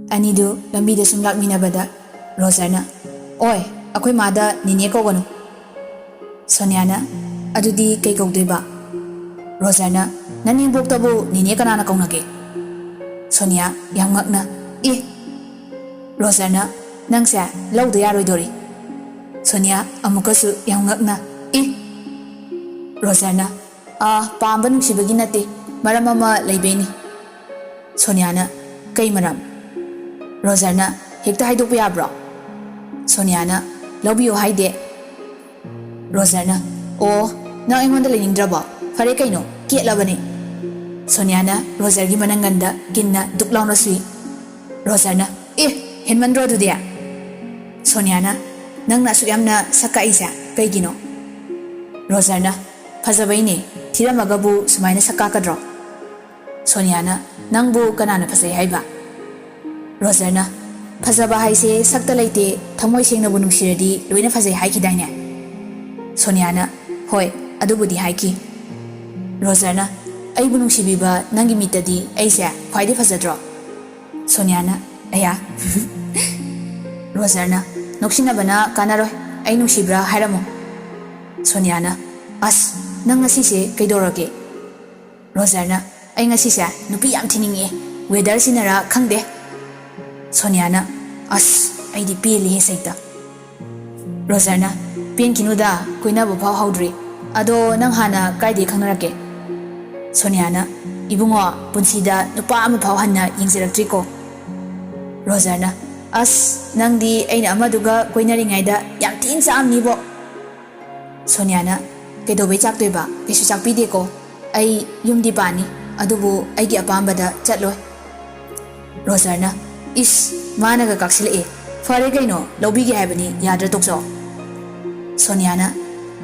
Anidu lambida sum lakminabada Rosarna Oi akoi mada nine koganu Soniana adudi kay kogdoiba Rosarna naning boktabu nine kanana kaunake Sonia yang ngakna Rosarna nangsa lawda yaroidori Sonia amukasu yang ngakna Rosarna pamba nuksibagi nate maram ama laibeni Soniana kay maram Rosarna hekta haidokpa yabro Soniana lawbiyo haide Rosarna nang aingonda leningdraba fare kaino kietlabani Soniana Rosargi mananganda ginna duklauna sui Rosarna henmandro dudia Soniana nang nasu yamna sakaisa kaigino Rosarna fazabaine thiramagabu sumaina sakakadro Soniana nangbu kanana phasai haiba Rosarna fazaba haise sakta laite thamoi sengna bu nungsiradi loina phasai haikidaine Soniana hoi adubudi haiki Rosarna aibu nungsibiba nangi mitadi aise khwaide phazadro Soniana aya Rosarna noksina bana kanaroi ai nungsibra hairamo Soniana nang ngasise kaidorage Rosarna ai ngasise nupi yam thininge weather sinara khangde Soniana ai di peli he saita Rosarna pen kinuda koina bu phau haudri ado nang hana kaide khangnarake Soniana ibungo punsida nupa ama phau hanna yingziraktri ko Rosarna nangdi aina amaduga koinaringaida yam tin saamni bo Soniana kedobe chaktoiba kesu chakpide ko ai yumdi pani adubu aigi apambada chatloi Rosarna managa kaksile fare gaino lobige habani yadra tokso Soniana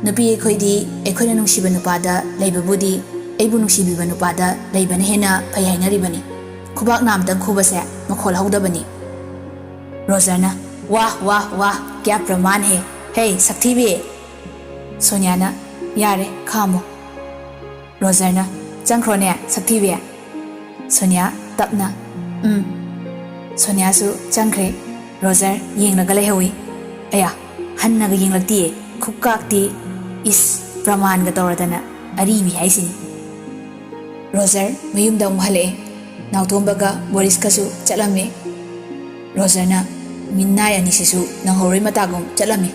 nupi khoidi ekhoina nungsiba nupada leibabudi aibu nungsibiba nupada leibana hena phai hainaribani khubak namdang khubase makhol haudabani Rosarna wah kya praman hai hey saktibi Soniana yare khamo Rosarna changkhrone saktibi Sonia tapna Sonia su changkre Rosar yenglaga lehawi aya hannaga yenglakti khukakti praman ga toradana aribi haisini Rosar mayumda umhale nautombaga Boris kasu chalame Rosarna minnai anisisu nanghori matagum chalame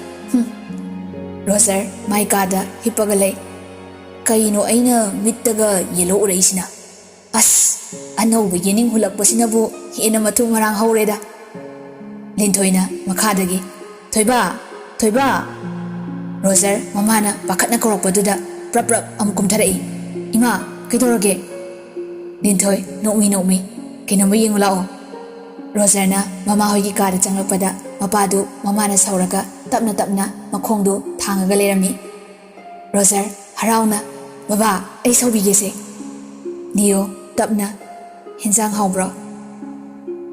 Rosar maikada hipagale kaino aina mittaga yelo uraisina anauba yening hulakpasinabu hena mathu marang haureda Linthoina makhadagi thoiba Rosar mamana pakhatna korokpaduda prap amkumtharai ima kaidorage Linthoi nokmi kenamba yengulao Rosarna mama hoigi kara changlakpada mapadu mamana sauraga tapna makhongdu thangaga lerami Rosar harauna baba ai saubigese Dio tapna hinsang haubro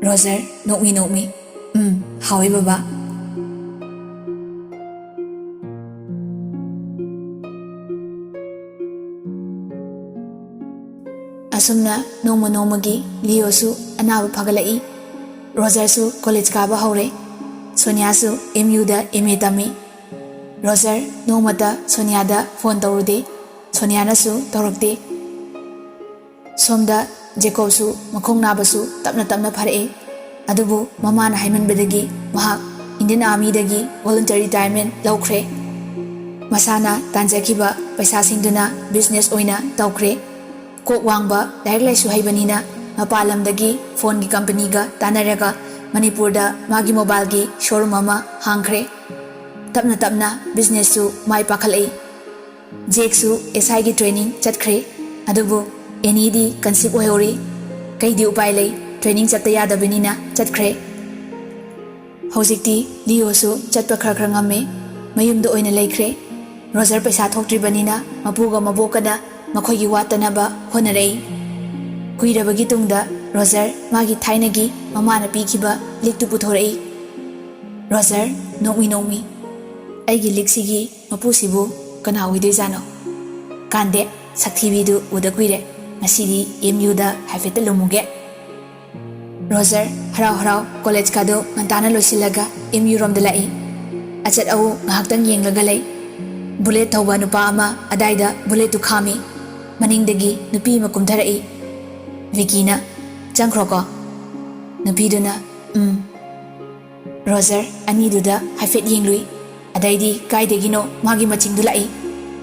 Rosar nokmi hawi baba asumna nomagi Leo su anabu phagalai Rosar su college kaba haure Sonia su MU da MA tami Rosar nomata Sonia da phone taurude Sonia na su taurakte somda Jacob su makhong naba su tapna phare adubu mama na haiman bedagi mahak Indian Army dagi voluntary retirement laukhre masana tanjakiba paisa singduna business oina taukhre kok wangba direct laisu haibanina mapalam dagi phone gi company ga tanaraga Manipur da magi mobile gi showroom ama hangkhre tapna business su mai pakhalai Jake su SI gi training chatkhre adubu NED concept oihori kaidi upai lei training chatta yadabinina chatkhre hojikti Leo su chatpa khara ngame mayumda oina leikhre Rosar paisa thoktribanina mapuga mabokada makhoigi watanaba honarei kuirabagi tungda Rosar magi thainagi mamana pikhiba liktu puthorei Rosar nokmi aigi liksigi mapusibu kana hoidoi kande saktibidu uda kuire ngasidi MU da hafeta lumuge Roger harau harau college kado ngantana loisilaga MU rom de lai achat au ngaktang yenglaga lei bullet thawba nupa ama adaida bullet tu khami maningdagi nupi ma kumtharai Vicky na changkhro ko nupi duna Roger ani duda haifet yenglui adaidi kaidegino magi maching du lai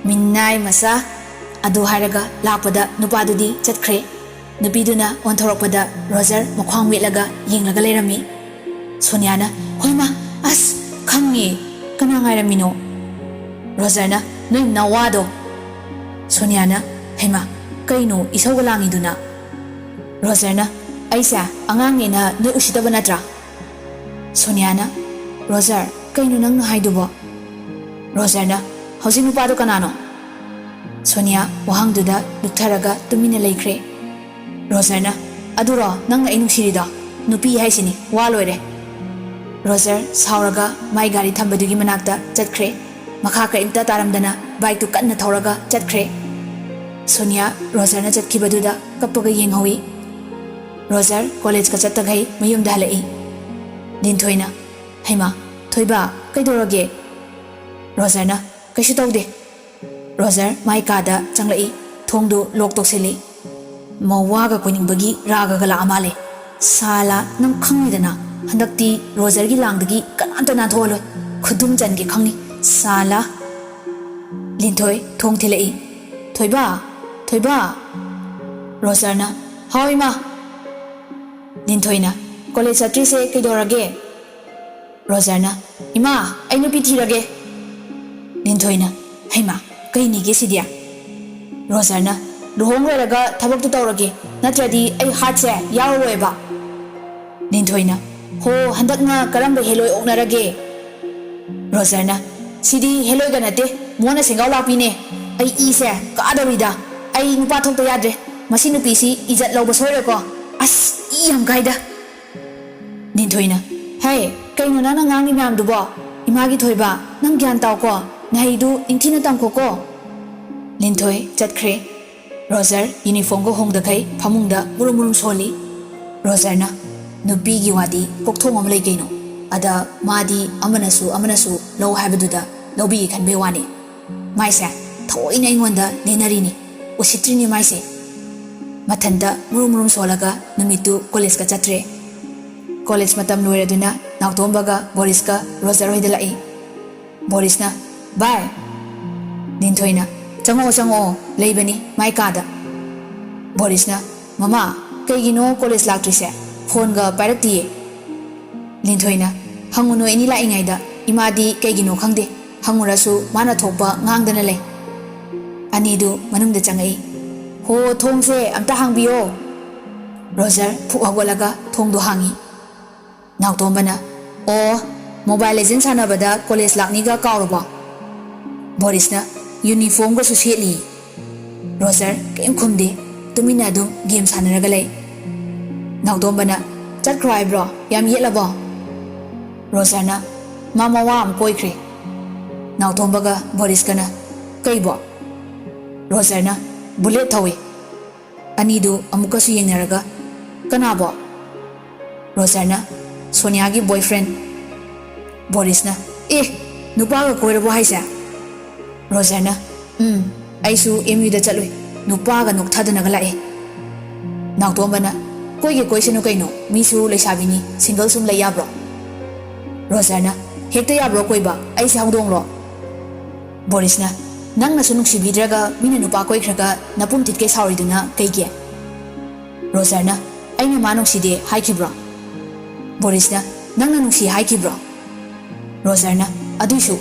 minnai masa adu haraga lakpada nupa dudi chatkhre nupi duna onthorokpada Roger makhwang metlaga yenglaga leirami Sonia na hoima as khangi kana ngairamino Roger na noi nawado Sonia na hema kaino isawga langi duna Roger na aisa angange na noi usitaba natra Sonia na Roger kaino nang haidubo Roger na hausi nupa do kanano Sonia wahang duda duktaraga tumina leikre Roger na aduro nang ai nungsirida nupi haisini wa loire Roger sauraga mai gari thambadugi manakta chatkre makha ka imta taramdana bike tu kanna thauraga chatkre Sonia Roger na chatkibaduda kappaga yenghawi Roger college ka chattagai mayumda halai Dinthoina haima thoiba kaidorage Roger na kaishu tawde Roger mai kada changlai thongdu lok toksili mawaga koningbagi raga gala amale sala nang khangidana handakti Roger gi langdagi kananta na tholo khudum jangi khangni sala Linthoi thong thilai thoiba Roger na hawima Linthoina college atri se kaidorage Roger na ima ai nupi thirage Linthoina haima kaini ge sidia Roger na luhong leraga thabak tu tawrage natradi ai hatse yaroeba Linthoina ho handakna karamba heloi oknarage Roger na sidi heloi ga nate mona sengaw lapine ai ise kaadawida ai nupa thokta yadre masi nupi si ijat lawba soire ko as iyam gaida Linthoina hey kaino nana ngangi myam dubo imagi thoiba nang gyan taw ko naidu inthina tamko ko Linthoi chatkre Roger uniform go hongdakai phamungda murum soli Roger na nupi gi wadi kokthong am legeino ada madi amanasu low habaduda lobi khanbe wani maisa thoina ingonda nenarini usitrini maise mathanda murum solaga numitu college ka chatre college matam loiraduna nautombaga Boris ka Roger hoida lai Boris na bye Linthoina chango leibani mai kada Boris na mama kaigino college laktrise phone ga pairati Linthoina hanguno ini la ingaida imadi kaigino khangde hangurasu mana thokba ngangdana le anidu manungda changai ho thongse amta hangbiyo Roger phu hawalaga thongdo hangi nautombana o mobile legend sanabada college lakniga kawroba Boris na uniform ga su seli Roger kem khumde tumina dum game sanaraga lei nautombana chatkrai bro yam yelabo Roger na mama wa am koikre nautombaga Boris kana kaibo Roger na bullet thawi anidu amuka su yengnaraga kanabo Roger na Sonia gi boyfriend Boris na nupa ga koirabo haisa Roger na aisu MU da chalui nupa ga nokthadana ga lae nautombana koige koisenu kaino misu leisabini single sum lay yabro Roger na hekta yabro koiba aisi hawdongro Boris na nangna sunuk sibidraga mina nupa koikhraga napum titke sauriduna kaige Roger na aina manok side haikibro Boris na nangna nungsi haikibro Roger na adusu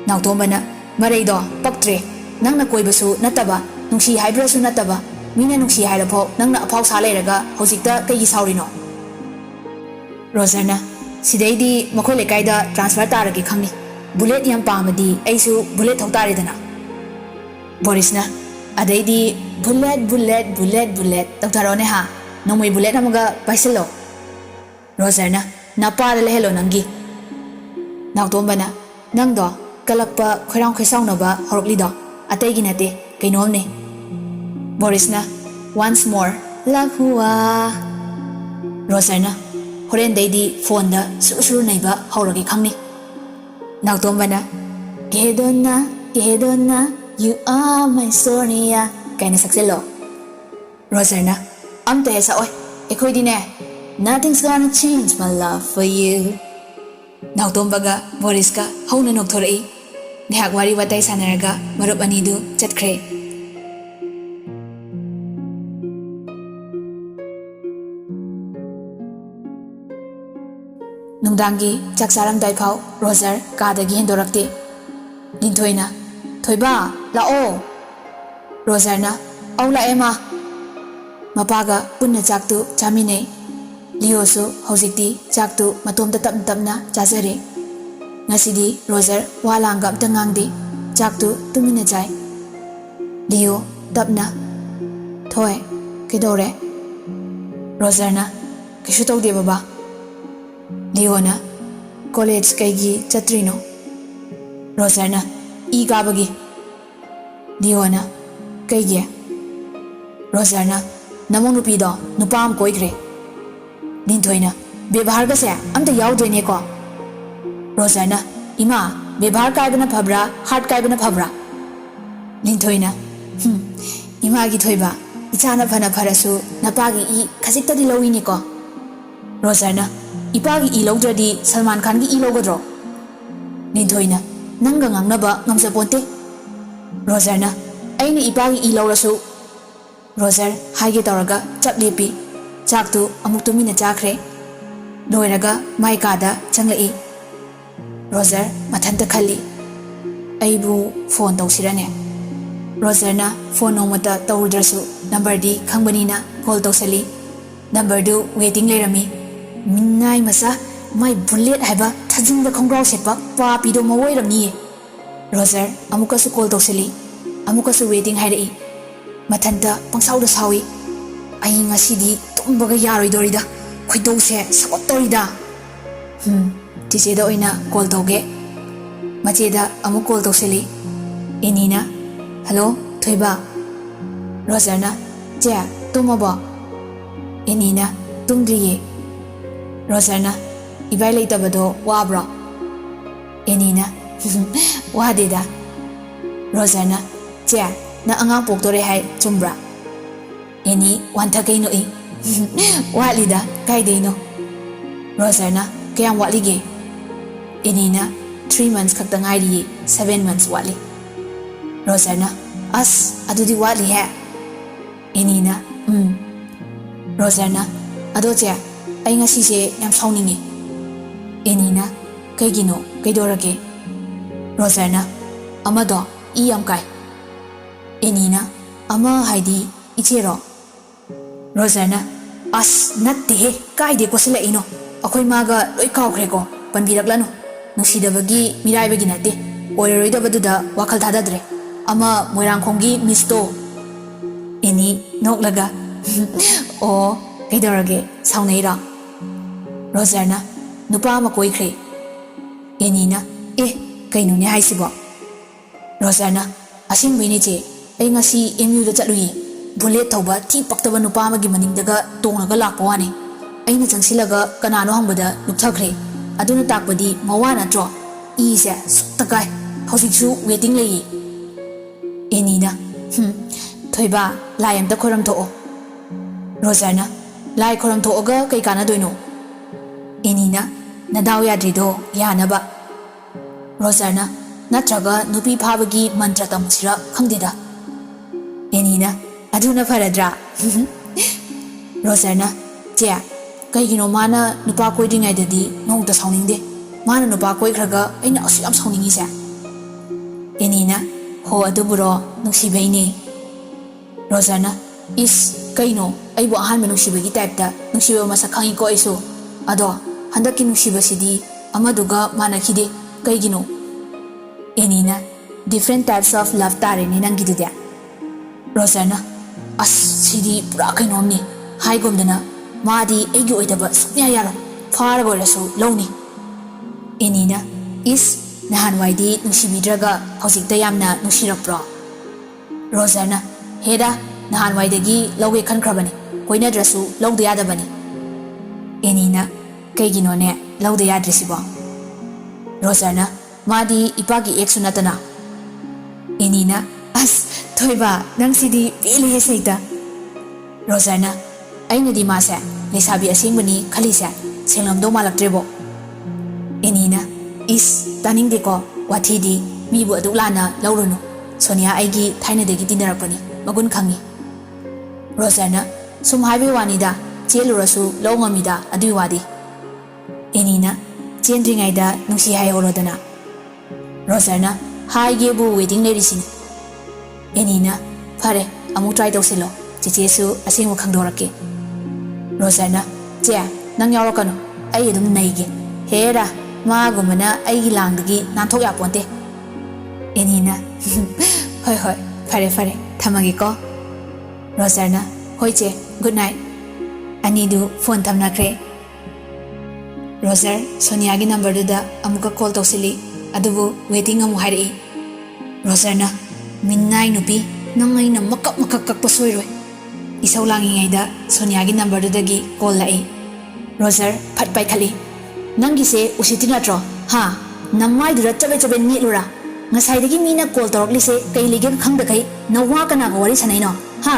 nautombana Maraido paktre nangna koibasu nataba nungsi haibrasu nataba mina nungsi hairapho nangna aphaw sa leiraga hojikta kaigi saurino Roger na sidaidi makhoi lekaida transfer taragi khangni bullet yam pamadi aisu bullet thoktaridana Boris na adaidi bullet toktarone ha nomoi bullet namaga paisalo Roger na napara lehelo nangi nautombana nangdo kalakpa khorang khoisaunaba horoklido ataigi nate kainomne Boris na once more laghua Roger horen deidi phone da suru naiba hauragi khangni Nautombana Gehedona you are my Sonia kaina sakselo Roger amta hesa oi ekhoidine nothing's gonna change my love for you Nautombaga Boriska hauna nokthorei Nihak wari watai sanaraga marup anidu chatkre Nungdangi chaksaram daipau Roger kadagi hendorakti Linthoina Thoiba lao Roger au la ema Mapaga punna chaktu chamine Liosu hojikti chaktu matomta tapna chajare Ngasidi Roger walanga amta ngangdi chaktu tumina chai Leo tapna Thoi kidore Roger kishu tawde baba Leona college kaigi chatrino Roger I gabagi Leona kaigi Roger namong nupido nupam koigre Linthoina bebhar ga se amta yawdene ko Roger ima bebhar kaibana phabra heart kaibana phabra Linthoina ima gi thoiba ichana phana pharasu napagi I khajikta di lowini ko Roger Ipagi I lawdradi Salman Khan gi I lawgadro Linthoina nanga ngangnaba ngamsa ponte Roger aina ipagi I lawrasu Roger haige tawraga chap lepi chaktu amuk tumina chakre loiraga maikada changlai Roger mathanta khalli aibu phone tawsirane Roger phone nomata tawdrasu number di khangbanina call tawsali number du waiting lerami Minai masa my bullet haba thajing the khongrau sepa pa pido mawai ramni Roger amukasu call tawsali amukasu waiting hairi mathanta pangsau da sawi ai ngasidi tumbaga yaroi dorida khoidou se sakotorida tise da oina call tawge mache da amu call tawsali enina hello thoiba Roger che tumaba enina tumdriye Roger ibai leitabado wabra enina wadeda Roger che na angang poktore hai chumbra eni wantha kaino I walida kaideino Roger kayam walige enina 3 months khakta ngairi 7 months wali Roger as adudi wali ha enina Roger ado che ai ngasi se yam sauni enina kaigino kaidorage Roger amado I yam kai enina ama haidi ichero Roger as natte kaide ko sila ino akhoi maga loi kawkhre ko panbiraklanu nusidabagi miraibagi natte oiroidabadu wakhal thadadre ama moirangkhongi misto eni noklaga o kaidorage sauneira Roger nupa ama koikre enina kaino ne haisibo Roger asingbeini che ai ngasi MU da chatluyi bullet thauba thi paktaba nupa amagi maningdaga tongnaga lakpa wani aina changsilaga kanano hangbada nukthakre aduna takpadi mawana tro I se suktakai hojiksu waiting leyi enina thoiba layam da khoram tho Roger lai khoram tho ga kai kana doino enina nadaw yadrido yanaba Roger natraga nupi phabagi mantra tamsira khangdida enina aduna faradra Roger che kaigino mana nupa koidingai dadi nongta sauningde mana nupa koikhraga aina asu yam sauningi se enina ho aduburo nungsibaini Roger is kaino aibo ahan manungsibagi type da nungsiba masa khangi ko isu ado handaki nungsiba sidi amaduga mana khide kaigino enina different types of love tare ni nangidudia Roger as sidi pura kainomni haigomdana madi egi oidaba suknya yara fara gorasu lowni enina is nahan waidi nungsibidraga hojikta yamna nungsirakpro Roger heda nahan waidagi lawge khankrabani koina drasu lawde yadabani Enina kaiginone lauda yadrisibo Rosarna madi ipagi eksunatana Enina as thoiba nangsidi pili hesaita Rosarna aina di masa lesabi asingbani khalisa sengamdo malaktrebo Enina is taning deko wathidi mibu adulana laurunu Sonia aigi thaina degi dinarapani magun khangi Rosarna sum haibe wanida chelurasu lawngamida adui wadi Enina chendringaida nungsi hayorodana Rosarna haigebu waiting lerisin Enina fare amu try tawsilo chichesu asingmu khangdorake Rosarna che nang yawrakano ai adum naige hera magumana aigi langdagi nanthok yaponte Enina hoi hoi fare thamage ko Rosarna hoi che good night Anidu phone thamnakre Roser Sonia gi number da amuka call tawsili adubu waiting amu hairi Roserna minnai nupi nangai na makak pasoiroi isau langi ngaida Sonia gi number da gi call lai Roser phat pai khali nangi se usiti natro ha namai dura chabe ni lura ngasai dagi mina call torokli se kai lege khang da kai nawa kana ga wari sanai no ha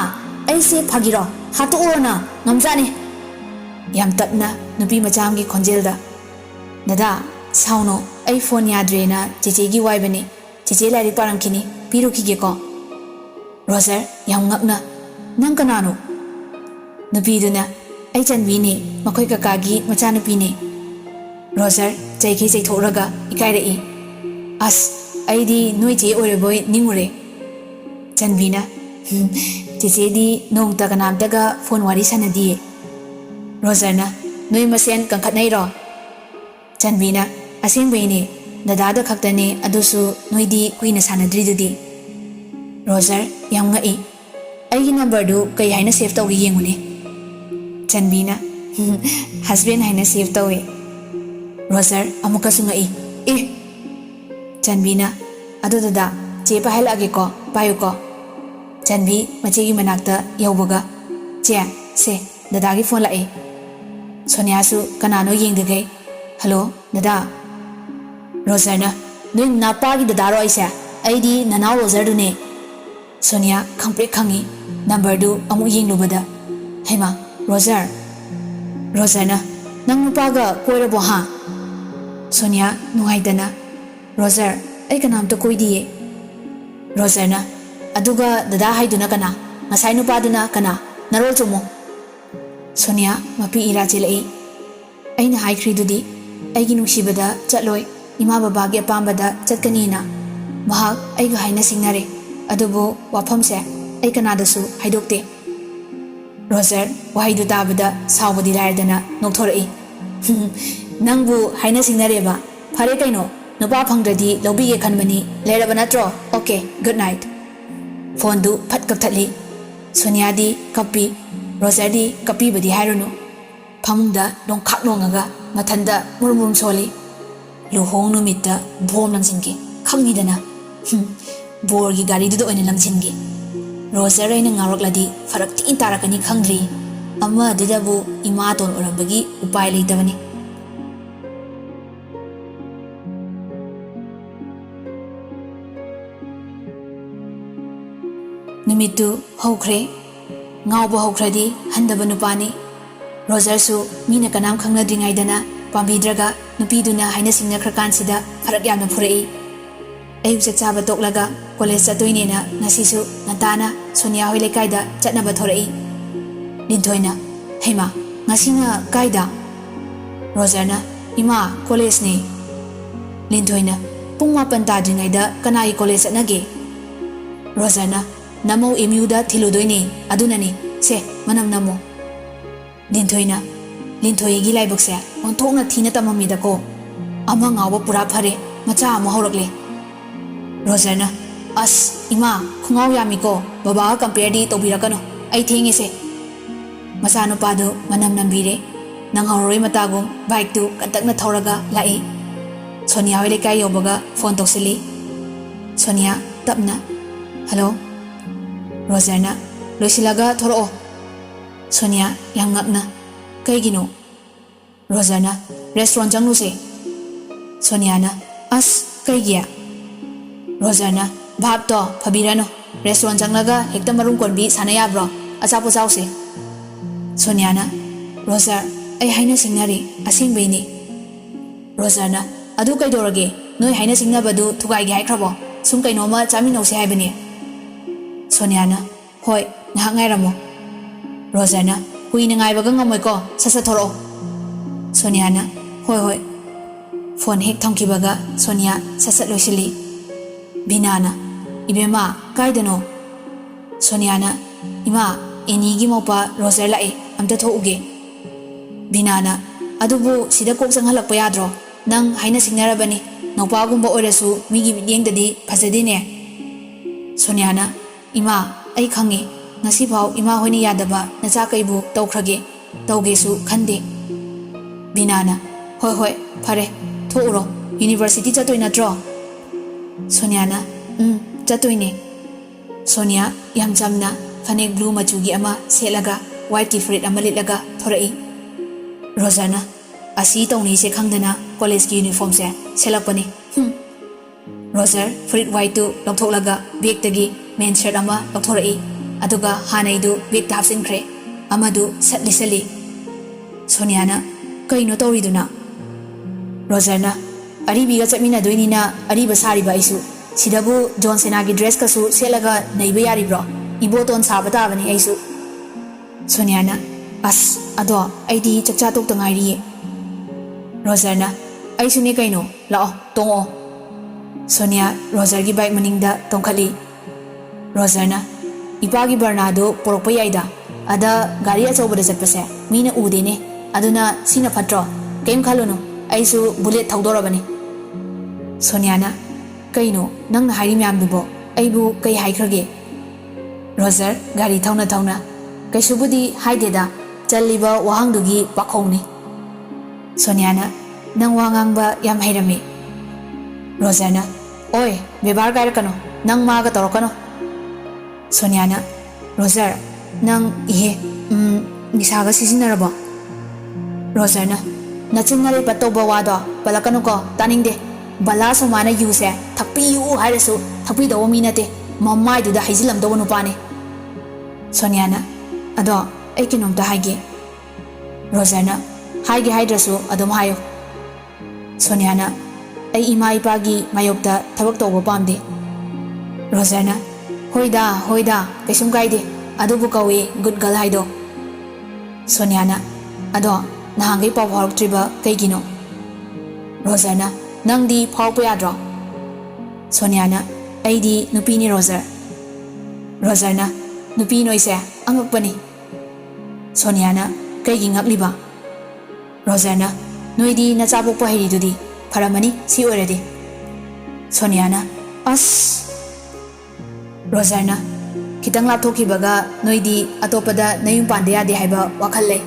ai se phagiro hatu ona ngamjani yam tapna nupi macham gi khonjel da Dada sauno ai phone yadrena chiche gi waibani chiche lai param kini piru ki ge ko Roser yam ngakna nang kanano nupi duna ai chanbi ni makoi kaka gi macha nupi ni Roser chai ki chai thoraga ikai re as ai di noi che ore boy ningure chanbina chiche di nong ta kanam daga phone wari sanadi Roser na noi masen kangkhat nai ro Chanbina asingbaini dadada khaktani adusu noidi kuina sanadri dudi Roser yam ngai aigi number du kai haina save tawgi yenguni Chanbina husband haina save tawe Roser amuka sungai Chanbina adu dada che pa hela age ko payu ko Chanbi mache gi manakta yawbaga che se dada gi phone lai Sonia su kanano yengde Hello, Dada. Roserna, Noi Napadu Dada Roisa, ID Nana Roser Dune. Sonia, complete Kangi, number do amu ying lubada. Hema, Roser. Roserna, Nang Nupaga, Koira Boha. Sonia, Nuhaidana. Roser, I can am to Koidi. Roserna, Aduga Dada Haiduna Kana, Masai Nupaduna Kana, Narotomo. Sonia, Mapi Irachile. Aina High Credudi. Aigi nungsibada chatloi ima babagi apambada chatkanina mahak aiga haina singnare adubu wafamse ai kanadasu haidokte Roser wahaidu tabada sawbadi laidana nokthorei nangbu haina singnare ba phare kaino nupa phangdradi lobige khanmani leraba natro okay good night phone du phat kapthali Sonia di kapi Roser di kapi badi hairunu Pamungda dong khak nongaga mathanda murmurum soli luhong numita bom langsingi khangidana borgi gari du oina langsingi Roser aina ngarokladi farak tin tarakani khangdri amma didabu ima ton orambagi upai leitabani numitu hokre ngawba hokradi handaba nupani Roser su mina kanam khangna dringaidana pambidraga nupiduna haina singna khrakansida farak yamna phurei ayu chachaba toklaga college chatoinena ngasisu natana Sonia hoi lekaida chatnaba thorei Linthoina hema ngasina kaida Roserna ima college ne Linthoina pungma panta dringaida kanai college atnage Roserna namo emuda thilodoine adunani se manam namo Linthoi gi laibokse onthokna thina tamamida ko ama ngawa pura phare macha ama horakle Roserna as ima khungaw yami ko baba compare di tobirakano ai thingi se macha no padu manam nambire nang horoi matagum bike tu kantakna thoraga lai Sonia hoi lekai yobaga phone toksili Sonia tapna hello Roserna loisilaga thoro Sonia yang ngakna kaigino Rosarna restaurant changluse. Soniana as kaigia. Rosarna bhab to phabirano restaurant changlaga hekta marum konbi sanaya bro achapo chause. Soniana Rosar ai haina singnari asing beini. Rosarna adu kaidorage noi haina singna badu thugai gi haikrabo sum kainoma chami nose haibani. Soniana hoi ngahak ngai ramo. Rosarna kuina ngai baga ngamoi ko sasa thoro. Soniana hoi hoi. Phone hek thongki baga Sonia sasat loisili. Binana ibema kaidano. Soniana ima enigi mopa Rosar lae amta thouge. Binana adubu sida kok sanghalakpa yadro nang haina singnarabani nopagumba oirasu migi yengdadi phajadine. Soniana ima ai khangi ngasi phau ima hoini yadaba nacha kaibu tawkhrage tawgesu khande. Binana hoi hoi phare thouro university chatoi natro. Soniana chatoine. Sonia yam chamna phanek blue machugi ama selaga white ki frit ama litlaga thorai. Rosarna asi tawni se khangdana college ki uniform se selakpani. Rosar frit white tu loktholaga bag tagi main shirt ama lokthorai aduga hanai du bag ta hapsinkhre amadu satli sali. Soniana kaino tawriduna. Rosarna aribiga chapmina doinina ariba sariba isu sidabu John Cena gi dress kasu selaga naiba yaribro iboton sabata bani aisu. Soniana as ado aidi chakcha tok tangairi. Rosarna aisu ne kaino lao tongo. Sonia Rosar gi bike maningda tongkhali. Rosarna ipagi barnado porokpa yaida ada gari achobada chatpase mina udene aduna sina phatro kem khalunu aisu bullet thawdorabani. Soniana kaino nangna hairi myam dubo aibu kai haikrage. Rosar gari thawna thawna kaisubudi haideda challiba wahangdugi pakhongni. Soniana nang wangangba yam hairami. Rosarna oi bebar gair kano nang maga torokano. Soniana Rosar nang ihe nisaga sisinarabo. Rosarna nachinare patoba wado palakano ko taningde bala somana yuse thakpi yu hairasu thakpi do minate mammai du da haizilam do nupane. Soniana ado ai kinomta haige. Rosarna haige haidrasu adum hayo. Soniana ai ima ipagi mayokta thabak tawba pamde. Rosarna hoida kaisum kaide adubu kawe good girl haido. Soniana ado nahangai paw phawruktriba kaigino. Rosarna nangdi phawpa yadro. Soniana aidi nupini Rosar. Rosarna nupi noise angakpani. Soniana kaigi ngakliba. Rosarna noidi nachapokpa haidudi pharamani si oiradi. Soniana as. Rosarna kitang lapthokibaga noidi atopada nayum pande yade haiba wakhal lei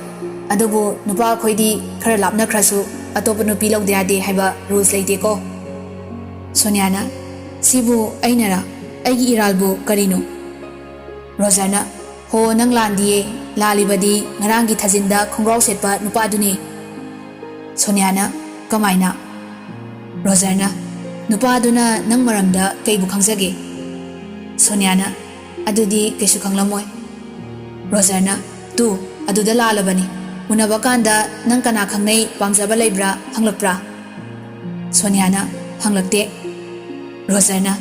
adubu nupa khoidi khara lapna khrasu atopa nupi lawde yade haiba rules leite ko. Soniana sibu ainara aigi iralbu karino. Rosarna ho nang landiye lalibadi ngarangi thajinda khongrau setpa nupa aduni. Soniana kamaina. Rosarna nupa aduna nang maramda kaibu khangjage. Soniana adudi kaisu khanglamoy. Rosarna tu aduda lalabani unaba kanda nang kana khangnai pamjaba leibra hanglakpra. Soniana hanglakte. Rosarna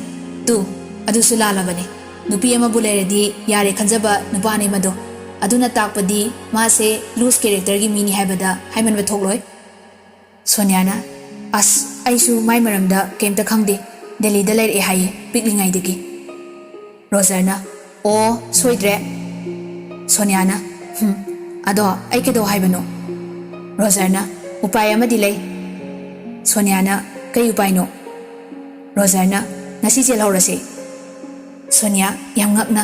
tu adusu lalabani nupi ama buleradi yare khanjaba nupani mado aduna takpadi mase loose character gi mini haibada haimanba thokloi. Soniana as aisu mai maramda kemta khangde Delhi da leire haye piklingai degi. Rosarna o soidre. Soniana ado ai kedo haibano. Rosarna upay amadi lei. Soniana kai upay no. Rosarna ngasi chel horase. Sonia yam ngakna